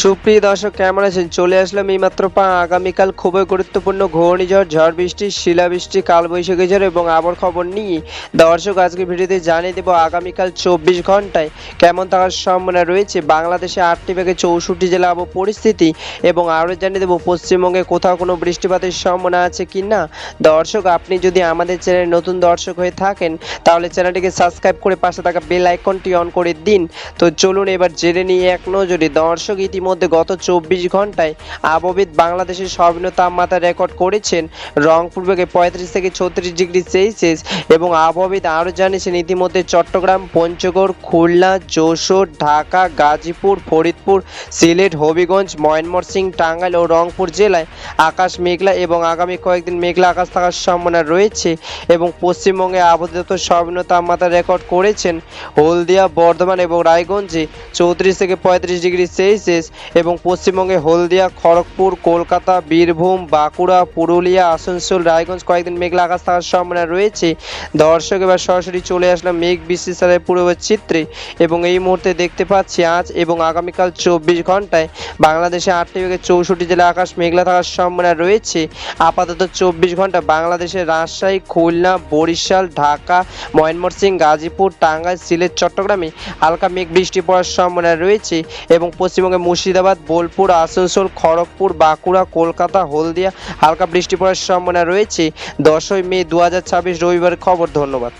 সুপ্রিয় দর্শক, কেমন আছেন? চলে আসলাম এইমাত্র আগামীকাল খুবই গুরুত্বপূর্ণ ঘূর্ণিঝড়, ঝড় বৃষ্টি, শিলাবৃষ্টি, কালবৈশাখী ঝড় এবং আবহাওয়ার খবর নিয়ে দর্শক আজকে ভিডিওতে জানিয়ে দেব আগামীকাল 24 ঘন্টায় কেমন থাকার সম্ভাবনা রয়েছে বাংলাদেশে 8টি থেকে 64 জেলা আবহাওয়া পরিস্থিতি, এবং আরও জানিয়ে দেব পশ্চিমবঙ্গে কোথাও কোনো বৃষ্টিপাতের সম্ভাবনা আছে কি না। দর্শক, আপনি যদি আমাদের চ্যানেলে নতুন দর্শক হয়ে থাকেন তাহলে চ্যানেলটিকে সাবস্ক্রাইব করে পাশে থাকা বেল আইকনটি অন করে দিন। তো চলুন এবার জেনে নিয়ে এক নজরে। দর্শক, ইতিমধ্যে গত 24 ঘন্টায় আবহবিদ বাংলাদেশের সর্বনিম্ন তাপমাত্রা রেকর্ড করেছেন রংপুর বিভাগে 35 থেকে 36 ডিগ্রি সেলসিয়াস, এবং আবহবিদ আরও জানিয়েছেন ইতিমধ্যে চট্টগ্রাম, পঞ্চগড়, খুলনা, যশোর, ঢাকা, গাজীপুর, ফরিদপুর, সিলেট, হবিগঞ্জ, ময়মনসিংহ, টাঙ্গাইল ও রংপুর জেলায় আকাশ মেঘলা এবং আগামী কয়েকদিন মেঘলা আকাশ থাকার সম্ভাবনা রয়েছে। এবং পশ্চিমবঙ্গে আবহাওয়া সর্বনিম্ন তাপমাত্রা রেকর্ড করেছেন হলদিয়া, বর্ধমান এবং রায়গঞ্জে 34 থেকে 35 ডিগ্রি সেলসিয়াস, এবং পশ্চিমবঙ্গে হলদিয়া, খড়গপুর, কলকাতা, বীরভূম, বাঁকুড়া, পুরুলিয়া, আসানসোল, রায়গঞ্জ কয়েকদিন মেঘলা আকাশ থাকার সম্ভাবনা রয়েছে। দর্শক, এবার সরাসরি চলে আসলাম মেঘ বিশ্লেষণের পূর্বাভাস চিত্রে, এবং এই মুহূর্তে দেখতে পাচ্ছি আজ এবং আগামীকাল 24 ঘন্টায় বাংলাদেশে 8টি থেকে 64 জেলা আকাশ মেঘলা থাকার সম্ভাবনা রয়েছে। আপাতত 24 ঘন্টা বাংলাদেশের রাজশাহী, খুলনা, বরিশাল, ঢাকা, ময়মনসিংহ, গাজীপুর, টাঙ্গাইল, সিলেট, চট্টগ্রামে হালকা মেঘ বৃষ্টি পড়ার সম্ভাবনা রয়েছে, এবং পশ্চিমবঙ্গে মুর্শিদাবাদ, বোলপুর, আসানসোল, খড়গপুর, বাঁকুড়া, কলকাতা, হলদিয়া হালকা বৃষ্টি পড়ার সম্ভাবনা রয়েছে। 10ই মে 2026 রবিবার খবর। ধন্যবাদ।